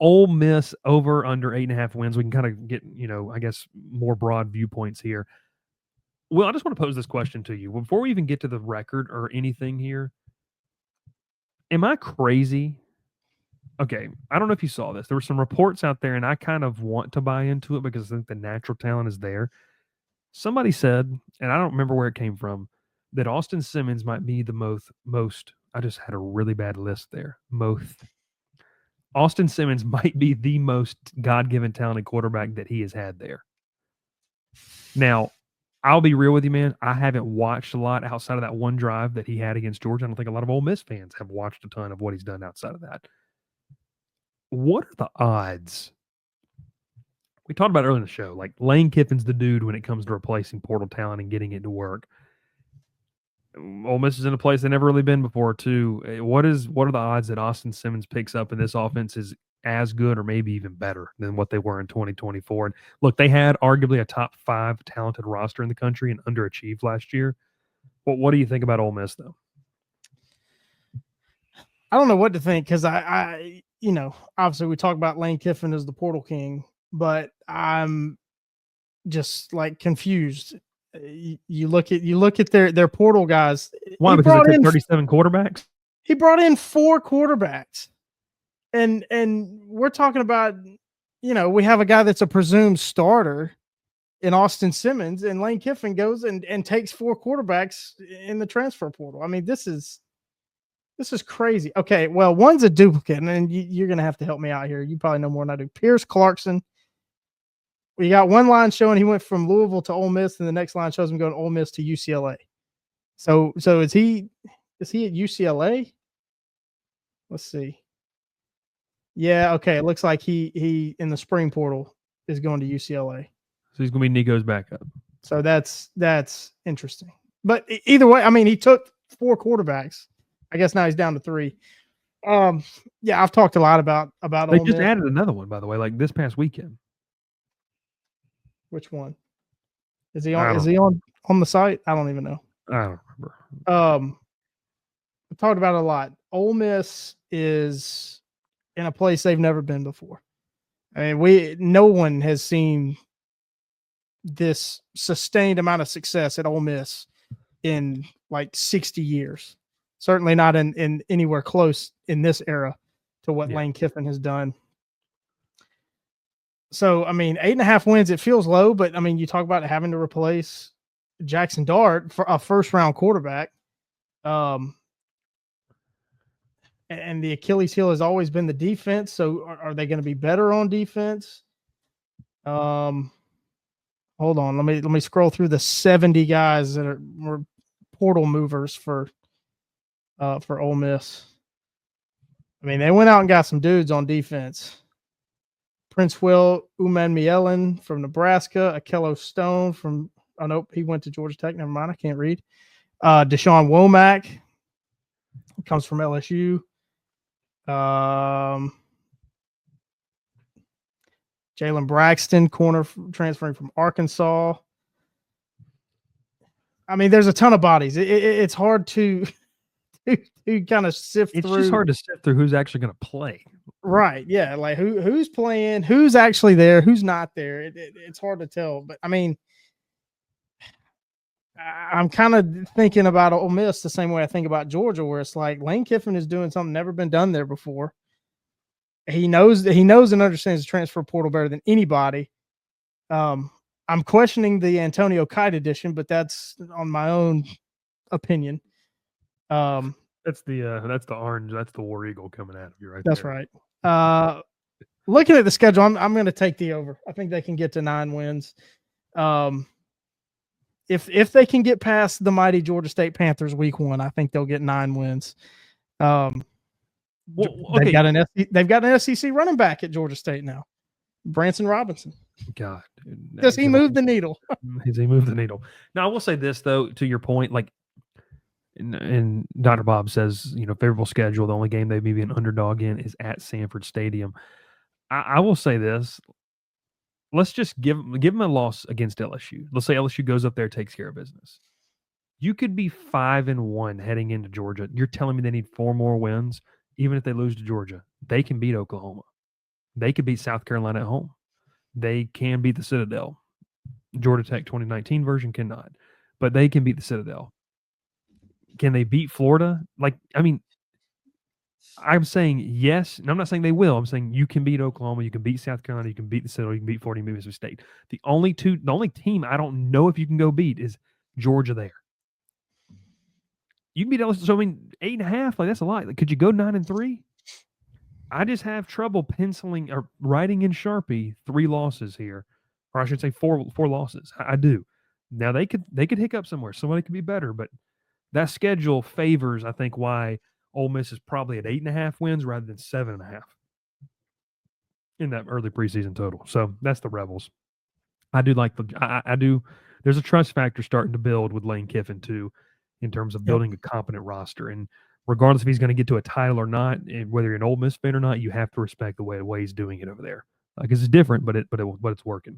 Ole Miss over under 8.5 wins. We can kind of get, I guess, more broad viewpoints here. Well, I just want to pose this question to you. Before we even get to the record or anything here, am I crazy? Okay, I don't know if you saw this. There were some reports out there, and I kind of want to buy into it because I think the natural talent is there. Somebody said, and I don't remember where it came from, that Austin Simmons might be the most. I just had a really bad list there. Most. Austin Simmons might be the most God-given talented quarterback that he has had there. Now, I'll be real with you, man. I haven't watched a lot outside of that one drive that he had against Georgia. I don't think a lot of Ole Miss fans have watched a ton of what he's done outside of that. What are the odds? We talked about earlier in the show, like Lane Kiffin's the dude when it comes to replacing portal talent and getting it to work. Ole Miss is in a place they've never really been before, too. What are the odds that Austin Simmons picks up and this offense is as good or maybe even better than what they were in 2024? And look, they had arguably a top 5 talented roster in the country and underachieved last year. But what do you think about Ole Miss, though? I don't know what to think because I obviously we talk about Lane Kiffin as the portal king, but I'm just like confused. You look at their portal guys. Why? Because they took 37 quarterbacks? He brought in 4 quarterbacks. And we're talking about, we have a guy that's a presumed starter in Austin Simmons, and Lane Kiffin goes and takes 4 quarterbacks in the transfer portal. I mean, this is crazy. Okay, well, one's a duplicate, and you're going to have to help me out here. You probably know more than I do. Pierce Clarkson. We got one line showing he went from Louisville to Ole Miss, and the next line shows him going Ole Miss to UCLA. So is he at UCLA? Let's see. Yeah, okay. It looks like he in the spring portal is going to UCLA. So he's going to be Nico's backup. So that's interesting. But either way, I mean, he took 4 quarterbacks. I guess now he's down to 3. Yeah, I've talked a lot about They Ole just Miss. added another one, by the way, like this past weekend. Which one? Is he on the site? I don't even know. I don't remember. I talked about it a lot. Ole Miss is in a place they've never been before. I mean, no one has seen this sustained amount of success at Ole Miss in like 60 years. Certainly not in anywhere close in this era to what Lane Kiffin has done. So, I mean, 8.5 wins, it feels low, but I mean, you talk about having to replace Jackson Dart for a first-round quarterback. And the Achilles heel has always been the defense. So are they going to be better on defense? Hold on. Let me scroll through the 70 guys that were portal movers for Ole Miss. I mean, they went out and got some dudes on defense. Prince Will Umanmielen from Nebraska, Akello Stone from he went to Georgia Tech. Never mind, I can't read. Deshaun Womack comes from LSU. Jalen Braxton, corner transferring from Arkansas. I mean, there's a ton of bodies. It's hard to kind of sift through. It's just hard to sift through who's actually going to play. Right. Yeah. Like who's playing, who's actually there, who's not there. It's hard to tell. But I mean, I'm kind of thinking about Ole Miss the same way I think about Georgia, where it's like Lane Kiffin is doing something never been done there before. He knows and understands the transfer portal better than anybody. I'm questioning the Antonio Kite edition, but that's on my own opinion. That's the orange. That's the War Eagle coming at you right that's there. That's right. Looking at the schedule, I'm going to take the over. I think they can get to 9 wins. If they can get past the mighty Georgia State Panthers week 1, I think they'll get 9 wins. They've got an SEC running back at Georgia State now, Branson Robinson. God, dude, does he move the needle? Does he move the needle? Now, I will say this though, to your point, like, and Dr. Bob says, favorable schedule. The only game they may be an underdog in is at Sanford Stadium. I will say this. Let's just give them a loss against LSU. Let's say LSU goes up there, takes care of business. You could be 5-1 heading into Georgia. You're telling me they need 4 more wins, even if they lose to Georgia. They can beat Oklahoma. They could beat South Carolina at home. They can beat the Citadel. Georgia Tech 2019 version cannot, but they can beat the Citadel. Can they beat Florida? Like, I mean, I'm saying yes, and I'm not saying they will. I'm saying you can beat Oklahoma, you can beat South Carolina, you can beat the Citadel, you can beat Florida, you can beat Mississippi State. The only team I don't know if you can go beat is Georgia there. You can beat LSU. So I mean, 8.5, like that's a lot. Like, could you go 9-3? I just have trouble penciling or writing in Sharpie 3 losses here, or I should say four losses. I do. Now they could hiccup somewhere. Somebody could be better, but that schedule favors, I think, why Ole Miss is probably at 8.5 wins rather than 7.5 in that early preseason total. So that's the Rebels. I do like I do. There's a trust factor starting to build with Lane Kiffin too, in terms of Yep. building a competent roster. And regardless if he's going to get to a title or not, and whether you're an Ole Miss fan or not, you have to respect the way he's doing it over there because it's different, but it's working.